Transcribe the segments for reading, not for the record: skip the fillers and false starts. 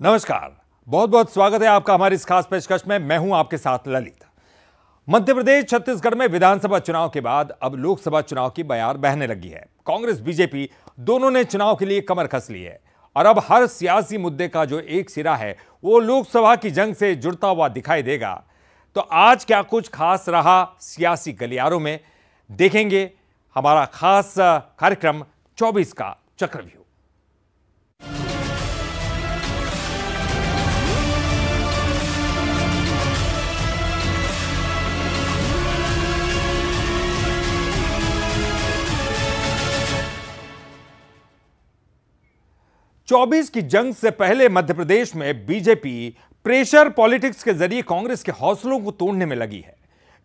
नमस्कार, बहुत बहुत स्वागत है आपका हमारी इस खास पेशकश में। मैं हूं आपके साथ ललित। मध्य प्रदेश छत्तीसगढ़ में विधानसभा चुनाव के बाद अब लोकसभा चुनाव की बयार बहने लगी है। कांग्रेस बीजेपी दोनों ने चुनाव के लिए कमर कस ली है और अब हर सियासी मुद्दे का जो एक सिरा है वो लोकसभा की जंग से जुड़ता हुआ दिखाई देगा। तो आज क्या कुछ खास रहा सियासी गलियारों में, देखेंगे हमारा खास कार्यक्रम 24 का चक्रव्यूह। चौबीस की जंग से पहले मध्य प्रदेश में बीजेपी प्रेशर पॉलिटिक्स के जरिए कांग्रेस के हौसलों को तोड़ने में लगी है।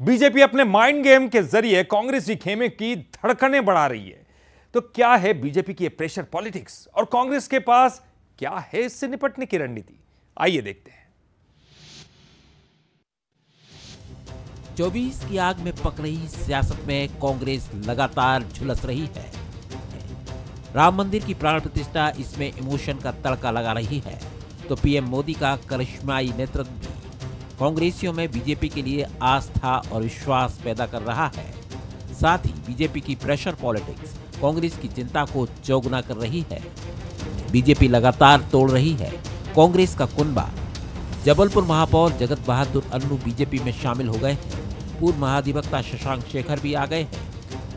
बीजेपी अपने माइंड गेम के जरिए कांग्रेसी खेमे की धड़कनें बढ़ा रही है। तो क्या है बीजेपी की प्रेशर पॉलिटिक्स और कांग्रेस के पास क्या है इससे निपटने की रणनीति? आइए देखते हैं। 24 की आग में पक रही सियासत में कांग्रेस लगातार झुलस रही है। राम मंदिर की प्राण प्रतिष्ठा इसमें इमोशन का तड़का लगा रही है, तो पीएम मोदी का करिश्माई नेतृत्व भी कांग्रेसियों में बीजेपी के लिए आस्था और विश्वास पैदा कर रहा है। साथ ही बीजेपी की प्रेशर पॉलिटिक्स कांग्रेस की चिंता को चौगुना कर रही है। बीजेपी लगातार तोड़ रही है कांग्रेस का कुनबा। जबलपुर महापौर जगत बहादुर अन्नू बीजेपी में शामिल हो गए हैं। पूर्व महाधिवक्ता शशांक शेखर भी आ गए हैं।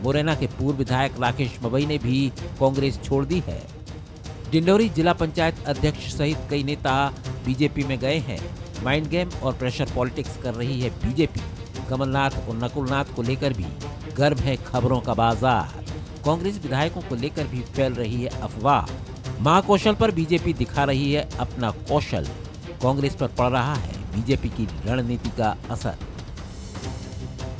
मुरैना के पूर्व विधायक राकेश मवई ने भी कांग्रेस छोड़ दी है। डिंडौरी जिला पंचायत अध्यक्ष सहित कई नेता बीजेपी में गए हैं। माइंड गेम और प्रेशर पॉलिटिक्स कर रही है बीजेपी। कमलनाथ और नकुलनाथ को लेकर भी गर्म है खबरों का बाजार। कांग्रेस विधायकों को लेकर भी फैल रही है अफवाह। महाकौशल पर बीजेपी दिखा रही है अपना कौशल। कांग्रेस पर पड़ रहा है बीजेपी की रणनीति का असर।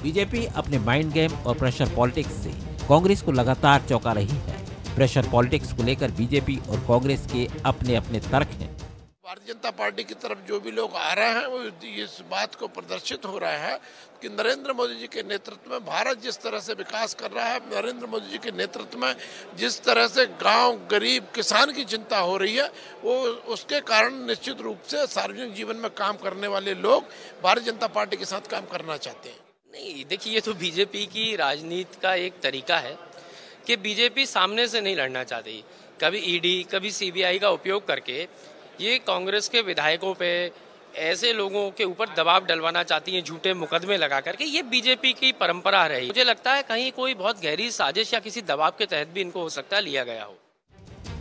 बीजेपी अपने माइंड गेम और प्रेशर पॉलिटिक्स से कांग्रेस को लगातार चौंका रही है। प्रेशर पॉलिटिक्स को लेकर बीजेपी और कांग्रेस के अपने अपने तर्क हैं। भारतीय जनता पार्टी की तरफ जो भी लोग आ रहे हैं वो इस बात को प्रदर्शित हो रहा है कि नरेंद्र मोदी जी के नेतृत्व में भारत जिस तरह से विकास कर रहा है, नरेंद्र मोदी जी के नेतृत्व में जिस तरह से गांव, गरीब, किसान की चिंता हो रही है, वो उसके कारण निश्चित रूप से सार्वजनिक जीवन में काम करने वाले लोग भारतीय जनता पार्टी के साथ काम करना चाहते हैं। नहीं, देखिए, ये तो बीजेपी की राजनीति का एक तरीका है कि बीजेपी सामने से नहीं लड़ना चाहती। कभी ईडी, कभी सीबीआई का उपयोग करके ये कांग्रेस के विधायकों पे, ऐसे लोगों के ऊपर दबाव डलवाना चाहती हैं, झूठे मुकदमे लगा करके। ये बीजेपी की परंपरा रही। मुझे लगता है कहीं कोई बहुत गहरी साजिश या किसी दबाव के तहत भी इनको हो सकता है लिया गया हो।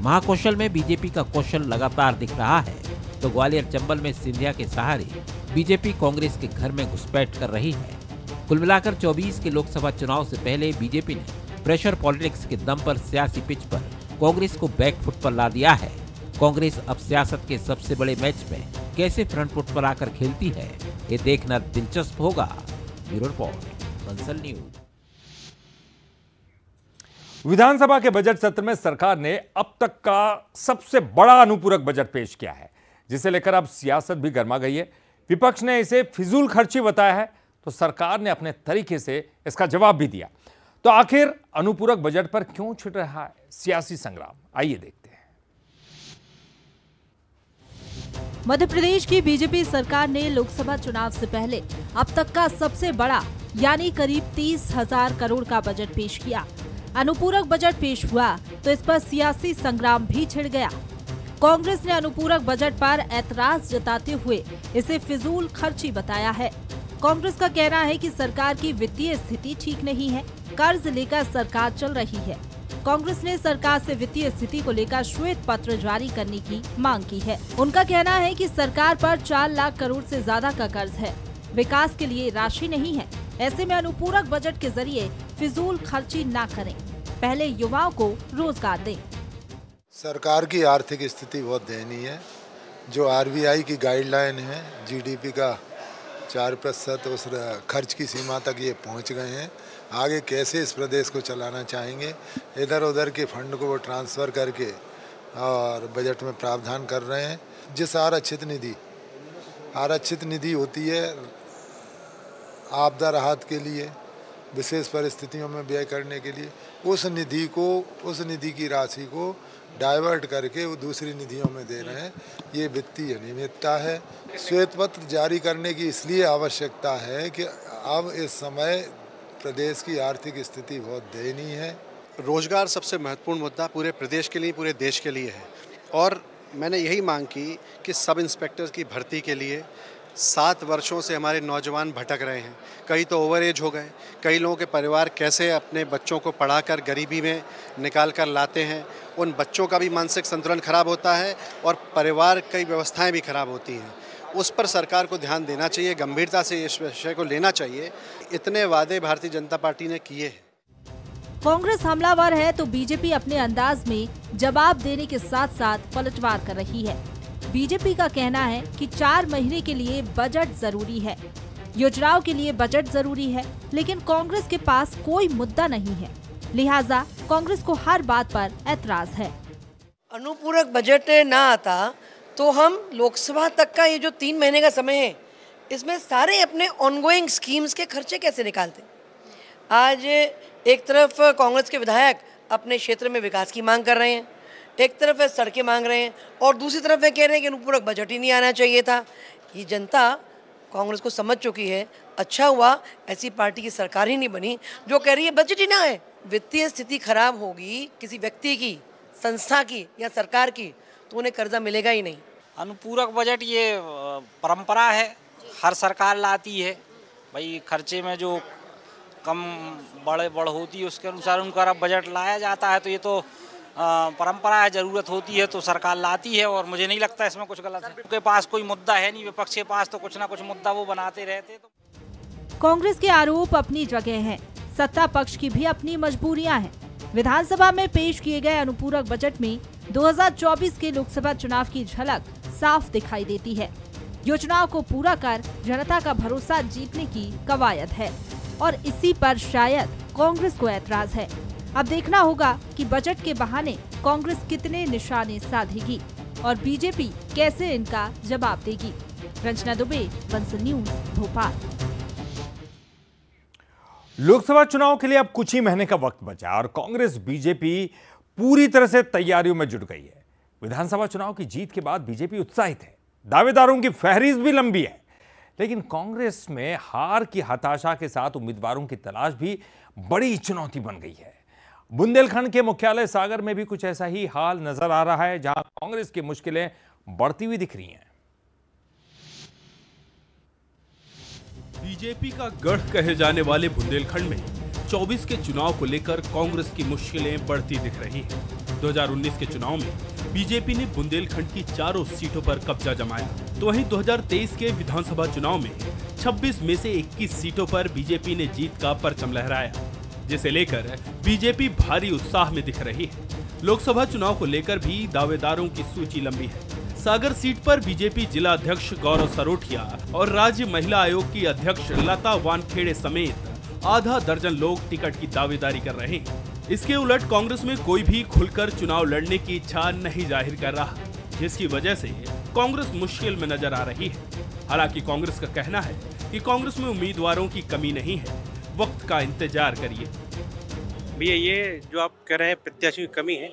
महाकौशल में बीजेपी का कौशल लगातार दिख रहा है, तो ग्वालियर चंबल में सिंधिया के सहारे बीजेपी कांग्रेस के घर में घुसपैठ कर रही है। कुल मिलाकर 24 के लोकसभा चुनाव से पहले बीजेपी ने प्रेशर पॉलिटिक्स के दम पर सियासी पिच पर कांग्रेस को बैकफुट पर ला दिया है। कांग्रेस अब सियासत के सबसे बड़े मैच में कैसे फ्रंट फुट पर आकर खेलती है, ये देखना दिलचस्प होगा। Bureau report, Bansal news. Vidhansabha के बजट सत्र में सरकार ने अब तक का सबसे बड़ा अनुपूरक बजट पेश किया है, जिसे लेकर अब सियासत भी गर्मा गई है। विपक्ष ने इसे फिजूल खर्ची बताया है, तो सरकार ने अपने तरीके से इसका जवाब भी दिया। तो आखिर अनुपूरक बजट पर क्यों छिड़ रहा है सियासी संग्राम? आइए देखते हैं। मध्य प्रदेश की बीजेपी सरकार ने लोकसभा चुनाव से पहले अब तक का सबसे बड़ा यानी करीब 30,000 करोड़ का बजट पेश किया। अनुपूरक बजट पेश हुआ तो इस पर सियासी संग्राम भी छिड़ गया। कांग्रेस ने अनुपूरक बजट पर ऐतराज जताते हुए इसे फिजूल खर्ची बताया है। कांग्रेस का कहना है कि सरकार की वित्तीय स्थिति ठीक नहीं है, कर्ज लेकर सरकार चल रही है। कांग्रेस ने सरकार से वित्तीय स्थिति को लेकर श्वेत पत्र जारी करने की मांग की है। उनका कहना है कि सरकार पर 4 लाख करोड़ से ज्यादा का कर्ज है, विकास के लिए राशि नहीं है। ऐसे में अनुपूरक बजट के जरिए फिजूल खर्ची न करें, पहले युवाओं को रोजगार दें। सरकार की आर्थिक स्थिति बहुत दयनीय है। जो आरबीआई की गाइडलाइन है, जीडीपी का 4% उस खर्च की सीमा तक ये पहुंच गए हैं। आगे कैसे इस प्रदेश को चलाना चाहेंगे, इधर उधर के फंड को वो ट्रांसफ़र करके और बजट में प्रावधान कर रहे हैं। जिस आरक्षित निधि होती है आपदा राहत के लिए, विशेष परिस्थितियों में व्यय करने के लिए, उस निधि की राशि को डाइवर्ट करके वो दूसरी निधियों में दे रहे हैं। ये वित्तीय अनियमितता है। श्वेत पत्र जारी करने की इसलिए आवश्यकता है कि अब इस समय प्रदेश की आर्थिक स्थिति बहुत दयनीय है। रोजगार सबसे महत्वपूर्ण मुद्दा पूरे प्रदेश के लिए, पूरे देश के लिए है और मैंने यही मांग की कि सब इंस्पेक्टर की भर्ती के लिए 7 वर्षों से हमारे नौजवान भटक रहे हैं। कई तो ओवर एज हो गए, कई लोगों के परिवार कैसे अपने बच्चों को पढ़ाकर गरीबी में निकाल कर लाते हैं। उन बच्चों का भी मानसिक संतुलन खराब होता है और परिवार की व्यवस्थाएं भी खराब होती हैं। उस पर सरकार को ध्यान देना चाहिए, गंभीरता से इस विषय को लेना चाहिए। इतने वादे भारतीय जनता पार्टी ने किए हैं। कांग्रेस हमलावर है तो बीजेपी अपने अंदाज में जवाब देने के साथ साथ पलटवार कर रही है। बीजेपी का कहना है कि 4 महीने के लिए बजट जरूरी है, योजनाओं के लिए बजट जरूरी है, लेकिन कांग्रेस के पास कोई मुद्दा नहीं है, लिहाजा कांग्रेस को हर बात पर ऐतराज है। अनुपूरक बजट ना आता तो हम लोकसभा तक का ये जो 3 महीने का समय है, इसमें सारे अपने ऑनगोइंग स्कीम्स के खर्चे कैसे निकालते। आज एक तरफ कांग्रेस के विधायक अपने क्षेत्र में विकास की मांग कर रहे हैं, एक तरफ है सड़कें मांग रहे हैं और दूसरी तरफ वे कह रहे हैं कि अनुपूरक बजट ही नहीं आना चाहिए था। ये जनता कांग्रेस को समझ चुकी है। अच्छा हुआ ऐसी पार्टी की सरकार ही नहीं बनी जो कह रही है बजट ही ना है। वित्तीय स्थिति खराब होगी किसी व्यक्ति की, संस्था की या सरकार की, तो उन्हें कर्जा मिलेगा ही नहीं। अनुपूरक बजट ये परंपरा है, हर सरकार लाती है। भाई खर्चे में जो कम बढ़ होती है उसके अनुसार उनका बजट लाया जाता है, तो ये तो परंपरा है, जरूरत होती है तो सरकार लाती है और मुझे नहीं लगता इसमें कुछ गलत है। उनके पास कोई मुद्दा है नहीं, विपक्ष के पास तो कुछ ना कुछ मुद्दा वो बनाते रहते। तो कांग्रेस के आरोप अपनी जगह हैं, सत्ता पक्ष की भी अपनी मजबूरियां हैं। विधानसभा में पेश किए गए अनुपूरक बजट में 2024 के लोकसभा चुनाव की झलक साफ दिखाई देती है। योजनाओं को पूरा कर जनता का भरोसा जीतने की कवायद है और इसी पर शायद कांग्रेस को ऐतराज है। अब देखना होगा कि बजट के बहाने कांग्रेस कितने निशाने साधेगी और बीजेपी कैसे इनका जवाब देगी। रंजना दुबे, बंसल न्यूज, भोपाल। लोकसभा चुनाव के लिए अब कुछ ही महीने का वक्त बचा और कांग्रेस बीजेपी पूरी तरह से तैयारियों में जुट गई है। विधानसभा चुनाव की जीत के बाद बीजेपी उत्साहित है, दावेदारों की फहरिस्त भी लंबी है, लेकिन कांग्रेस में हार की हताशा के साथ उम्मीदवारों की तलाश भी बड़ी चुनौती बन गई है। बुंदेलखंड के मुख्यालय सागर में भी कुछ ऐसा ही हाल नजर आ रहा है, जहां कांग्रेस की मुश्किलें बढ़ती हुई दिख रही हैं। बीजेपी का गढ़ कहे जाने वाले बुंदेलखंड में 24 के चुनाव को लेकर कांग्रेस की मुश्किलें बढ़ती दिख रही हैं। 2019 के चुनाव में बीजेपी ने बुंदेलखंड की 4 सीटों पर कब्जा जमाया, तो वहीं 2023 के विधानसभा चुनाव में 26 में से 21 सीटों पर बीजेपी ने जीत का परचम लहराया, जिसे लेकर बीजेपी भारी उत्साह में दिख रही है। लोकसभा चुनाव को लेकर भी दावेदारों की सूची लंबी है। सागर सीट पर बीजेपी जिला अध्यक्ष गौरव सरोठिया और राज्य महिला आयोग की अध्यक्ष लता वानखेड़े समेत आधा दर्जन लोग टिकट की दावेदारी कर रहे हैं। इसके उलट कांग्रेस में कोई भी खुलकर चुनाव लड़ने की इच्छा नहीं जाहिर कर रहा, जिसकी वजह से कांग्रेस मुश्किल में नजर आ रही है। हालांकि कांग्रेस का कहना है कि कांग्रेस में उम्मीदवारों की कमी नहीं है, वक्त का इंतजार करिए। भैया ये जो आप कह रहे हैं प्रत्याशियों की कमी है,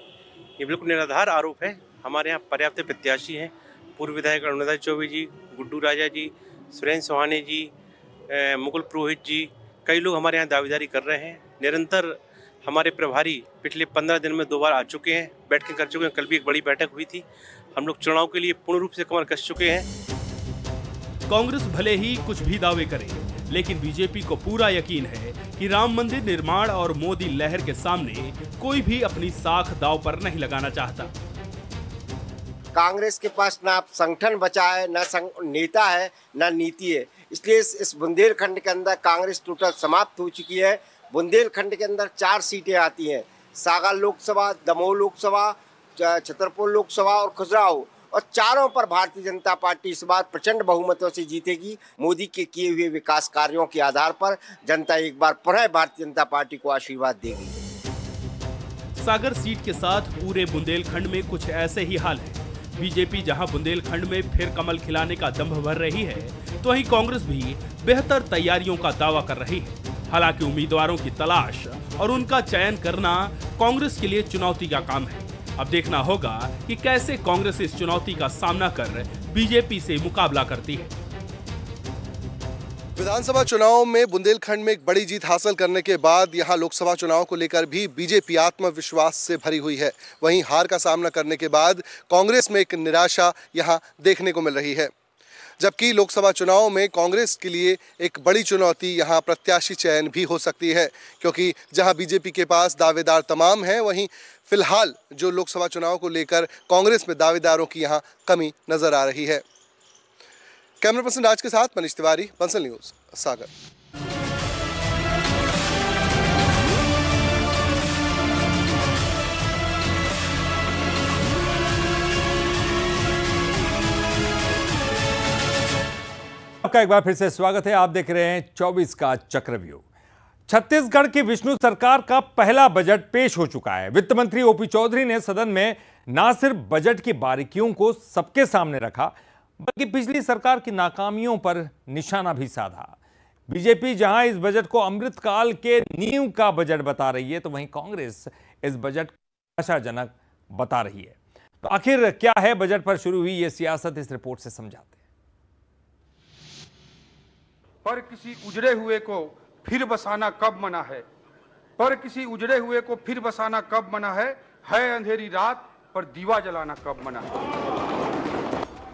ये बिल्कुल निराधार आरोप है। हमारे यहाँ पर्याप्त प्रत्याशी हैं। पूर्व विधायक अरुणोदय चौबे जी, गुड्डू राजा जी, सुरेंद्र सोहाने जी, मुकुल पुरोहित जी, कई लोग हमारे यहाँ दावेदारी कर रहे हैं। निरंतर हमारे प्रभारी पिछले 15 दिन में 2 बार आ चुके हैं, बैठकें कर चुके हैं। कल भी एक बड़ी बैठक हुई थी। हम लोग चुनाव के लिए पूर्ण रूप से कमर कस चुके हैं। कांग्रेस भले ही कुछ भी दावे करे, लेकिन बीजेपी को पूरा यकीन है कि राम मंदिर निर्माण और मोदी लहर के सामने कोई भी अपनी साख दांव पर नहीं लगाना चाहता। कांग्रेस के पास ना संगठन बचा है, ना नेता है, ना नीति है। इसलिए इस बुंदेलखंड के अंदर कांग्रेस टोटल समाप्त हो चुकी है। बुंदेलखंड के अंदर 4 सीटें आती हैं, सागर लोकसभा, दमोह लोकसभा, छतरपुर लोकसभा और खजुराहो, और चारों पर भारतीय जनता पार्टी इस बार प्रचंड बहुमतों से जीतेगी। मोदी के किए हुए विकास कार्यों के आधार पर जनता एक बार पुनः भारतीय जनता पार्टी को आशीर्वाद देगी। सागर सीट के साथ पूरे बुंदेलखंड में कुछ ऐसे ही हाल है। बीजेपी जहां बुंदेलखंड में फिर कमल खिलाने का दंभ भर रही है, तो वहीं कांग्रेस भी बेहतर तैयारियों का दावा कर रही है। हालांकि उम्मीदवारों की तलाश और उनका चयन करना कांग्रेस के लिए चुनौती का काम है। अब देखना होगा कि कैसे कांग्रेस इस चुनौती का सामना कर बीजेपी से मुकाबला करती है। विधानसभा चुनाव में बुंदेलखंड में एक बड़ी जीत हासिल करने के बाद यहां लोकसभा चुनाव को लेकर भी बीजेपी आत्मविश्वास से भरी हुई है। वहीं हार का सामना करने के बाद कांग्रेस में एक निराशा यहां देखने को मिल रही है। जबकि लोकसभा चुनाव में कांग्रेस के लिए एक बड़ी चुनौती यहां प्रत्याशी चयन भी हो सकती है, क्योंकि जहां बीजेपी के पास दावेदार तमाम हैं, वहीं फिलहाल जो लोकसभा चुनाव को लेकर कांग्रेस में दावेदारों की यहां कमी नजर आ रही है। कैमरा पर्सन राज के साथ मनीष तिवारी, बंसल न्यूज, सागर। आपका एक बार फिर से स्वागत है। आप देख रहे हैं 24 का चक्रव्यूह। छत्तीसगढ़ की विष्णु सरकार का पहला बजट पेश हो चुका है। वित्त मंत्री ओपी चौधरी ने सदन में न सिर्फ बजट की बारीकियों को सबके सामने रखा, बल्कि पिछली सरकार की नाकामियों पर निशाना भी साधा। बीजेपी जहां इस बजट को अमृतकाल के नींव का बजट बता रही है, तो वहीं कांग्रेस इस बजट को आशाजनक बता रही है। तो आखिर क्या है बजट पर शुरू हुई ये सियासत, इस रिपोर्ट से समझाते हैं। पर किसी उजड़े हुए को फिर बसाना कब मना है, पर किसी उजड़े हुए को फिर बसाना कब मना है अंधेरी रात पर दीवा जलाना कब मना है।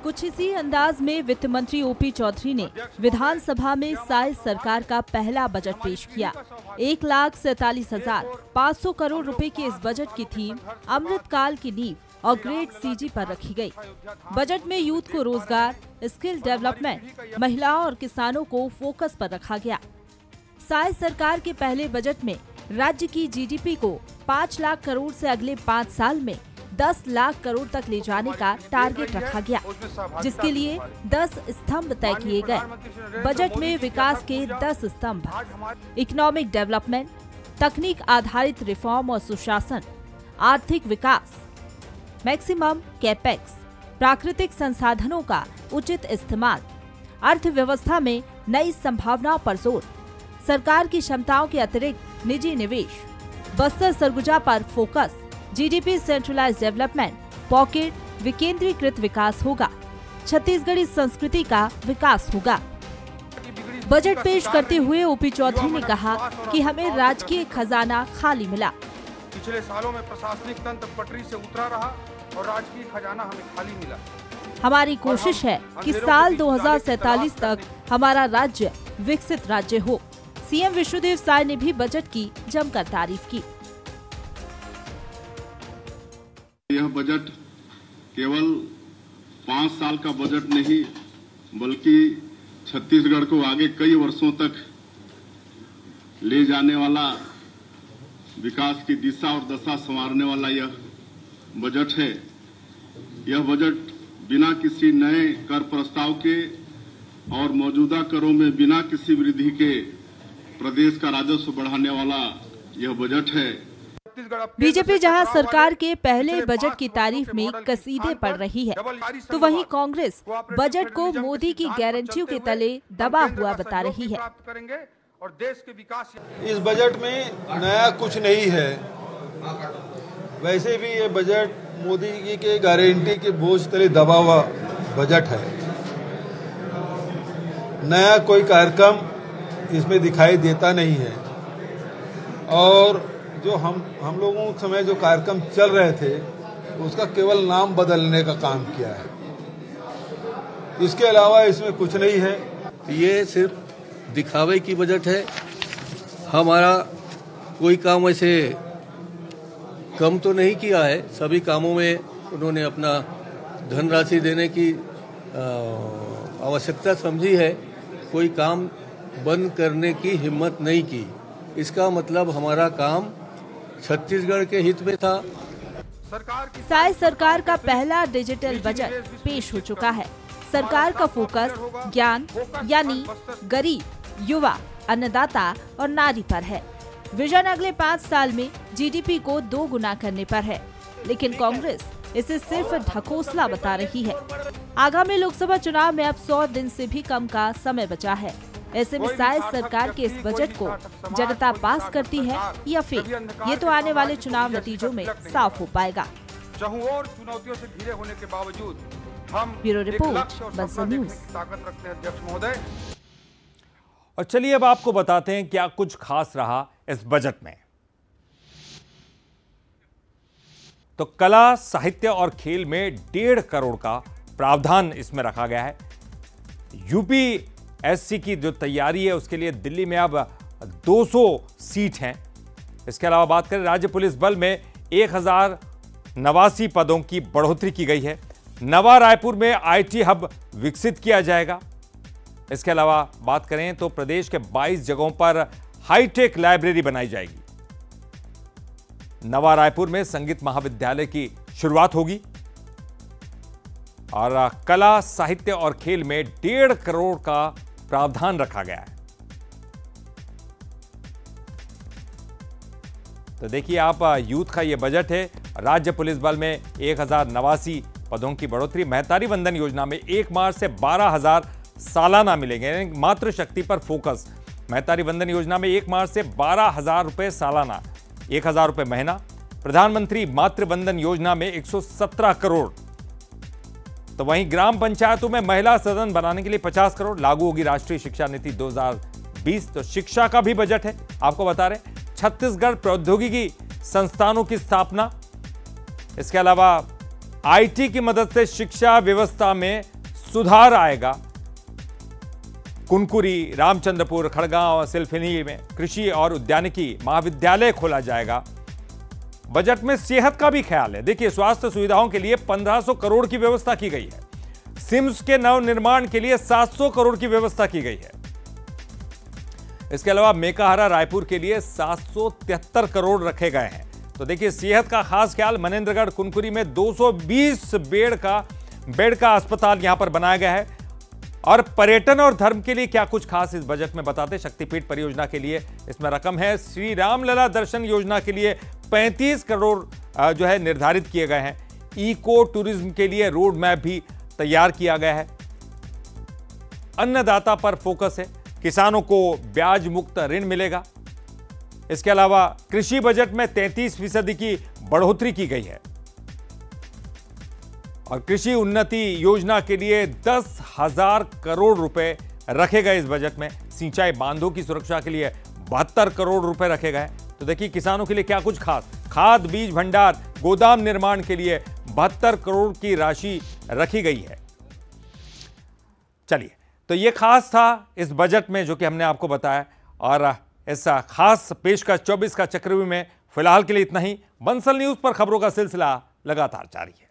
कुछ इसी अंदाज में वित्त मंत्री ओपी चौधरी ने विधानसभा में साइज सरकार का पहला बजट पेश किया। 1,47,500 करोड़ रुपए के इस बजट की थीम अमृतकाल की नींव और ग्रेट सीजी पर रखी गई। बजट में यूथ को रोजगार, स्किल डेवलपमेंट, महिलाओं और किसानों को फोकस पर रखा गया। साइज सरकार के पहले बजट में राज्य की जीडीपी को 5 लाख करोड़ से अगले 5 साल में 10 लाख करोड़ तक ले जाने का टारगेट रखा गया, जिसके लिए 10 स्तंभ तय किए गए। बजट में विकास के 10 स्तंभ, इकोनॉमिक डेवलपमेंट, तकनीक आधारित रिफॉर्म और सुशासन, आर्थिक विकास, मैक्सिमम कैपेक्स, प्राकृतिक संसाधनों का उचित इस्तेमाल, अर्थव्यवस्था में नई संभावनाओं पर जोर, सरकार की क्षमताओं के अतिरिक्त निजी निवेश, बस्तर सरगुजा पर focus, GDP centralised development, pocket विकेंद्रीकृत विकास होगा, छत्तीसगढ़ी संस्कृति का विकास होगा। बजट पेश करते हुए ओपी चौधरी ने कहा कि हमें राजकीय खजाना खाली मिला। पिछले सालों में प्रशासनिक तंत्र पटरी से उतरा रहा और राजकीय खजाना हमें खाली मिला। हमारी कोशिश है कि साल 2047 तक हमारा राज्य विकसित राज्य हो। सीएम विष्णुदेव साय ने भी बजट की जमकर तारीफ की। यह बजट केवल 5 साल का बजट नहीं, बल्कि छत्तीसगढ़ को आगे कई वर्षों तक ले जाने वाला, विकास की दिशा और दशा संवारने वाला यह बजट है। यह बजट बिना किसी नए कर प्रस्ताव के और मौजूदा करों में बिना किसी वृद्धि के प्रदेश का राजस्व बढ़ाने वाला यह बजट है। बीजेपी जहां सरकार के पहले बजट की तारीफ में कसीदे पढ़ रही है, तो वहीं कांग्रेस बजट को मोदी की गारंटियों के तले दबा हुआ बता रही है। और देश के विकास, इस बजट में नया कुछ नहीं है। वैसे भी ये बजट मोदी जी के गारंटी के बोझ तले दबा हुआ बजट है। नया कोई कार्यक्रम इसमें दिखाई देता नहीं है। और जो हम लोगों के समय जो कार्यक्रम चल रहे थे, उसका केवल नाम बदलने का काम किया है। इसके अलावा इसमें कुछ नहीं है। ये सिर्फ दिखावे की बजट है। हमारा कोई काम ऐसे कम तो नहीं किया है। सभी कामों में उन्होंने अपना धनराशि देने की आवश्यकता समझी है। कोई काम बंद करने की हिम्मत नहीं की। इसका मतलब हमारा काम छत्तीसगढ़ के हित में था। साय सरकार का पहला डिजिटल बजट पेश हो चुका है। सरकार का फोकस ज्ञान यानी गरीब, युवा, अन्नदाता और नारी पर है। विजन अगले 5 साल में जीडीपी को 2 गुना करने पर है, लेकिन कांग्रेस इसे सिर्फ ढकोसला बता रही है। आगामी लोकसभा चुनाव में अब 100 दिन से भी कम का समय बचा है। ऐसे में साइज सरकार के इस बजट को जनता पास करती है या फिर ये तो आने वाले चुनाव नतीजों में साफ हो पाएगा। चहुं ओर चुनौतियों से घिरे होने के बावजूद हम ब्यूरो एक रिपोर्ट, लक्ष्य और बंसल सपना देखने न्यूज़। की ताकत रखते हैं अध्यक्ष महोदय। और चलिए अब आपको बताते हैं क्या कुछ खास रहा इस बजट में। तो कला, साहित्य और खेल में 1.5 करोड़ का प्रावधान इसमें रखा गया है। यूपीएससी की जो तैयारी है उसके लिए दिल्ली में अब 200 सीट हैं। इसके अलावा बात करें राज्य पुलिस बल में 1089 पदों की बढ़ोतरी की गई है। नवा रायपुर में आईटी हब विकसित किया जाएगा। इसके अलावा बात करें तो प्रदेश के 22 जगहों पर हाईटेक लाइब्रेरी बनाई जाएगी। नवा रायपुर में संगीत महाविद्यालय की शुरुआत होगी और कला, साहित्य और खेल में 1.5 करोड़ का प्रावधान रखा गया है। तो देखिए आप, यूथ का यह बजट है। राज्य पुलिस बल में 1089 पदों की बढ़ोतरी। महतारी वंदन योजना में 1 मार्च से 12,000 सालाना मिलेंगे। मातृशक्ति पर फोकस। महतारी वंदन योजना में 1 मार्च से 12,000 रुपए सालाना, 1,000 रुपए महीना। प्रधानमंत्री मातृ वंदन योजना में 117 करोड़। तो वहीं ग्राम पंचायतों में महिला सदन बनाने के लिए 50 करोड़। लागू होगी राष्ट्रीय शिक्षा नीति 2020। तो शिक्षा का भी बजट है, आपको बता रहे। छत्तीसगढ़ प्रौद्योगिकी संस्थानों की स्थापना। इसके अलावा आईटी की मदद से शिक्षा व्यवस्था में सुधार आएगा। कुनकुरी, रामचंद्रपुर, खड़गांव, सिलफिनी में कृषि और उद्यानिकी महाविद्यालय खोला जाएगा। बजट में सेहत का भी ख्याल है। देखिए, स्वास्थ्य सुविधाओं के लिए 1500 करोड़ की व्यवस्था की गई है। सिम्स के नवनिर्माण के लिए 700 करोड़ की व्यवस्था की गई है। इसके अलावा मेकाहारा रायपुर के लिए 773 करोड़ रखे गए हैं। तो देखिए, सेहत का खास ख्याल। मनेंद्रगढ़, कुनकुरी में 220 बेड का अस्पताल यहां पर बनाया गया है। और पर्यटन और धर्म के लिए क्या कुछ खास इस बजट में बताते। शक्तिपीठ परियोजना के लिए इसमें रकम है। श्री रामलला दर्शन योजना के लिए 35 करोड़ जो है निर्धारित किए गए हैं। इको टूरिज्म के लिए रोड मैप भी तैयार किया गया है। अन्नदाता पर फोकस है। किसानों को ब्याज मुक्त ऋण मिलेगा। इसके अलावा कृषि बजट में 33% की बढ़ोतरी की गई है। और कृषि उन्नति योजना के लिए 10,000 करोड़ रुपए रखे गए इस बजट में। सिंचाई बांधों की सुरक्षा के लिए 72 करोड़ रुपए रखे गए। तो देखिए, किसानों के लिए क्या कुछ खास। खाद, बीज भंडार, गोदाम निर्माण के लिए 72 करोड़ की राशि रखी गई है। चलिए, तो ये खास था इस बजट में जो कि हमने आपको बताया। और इस खास पेशकश 24 का चक्रव्यूह में फिलहाल के लिए इतना ही। बंसल न्यूज पर खबरों का सिलसिला लगातार जारी है।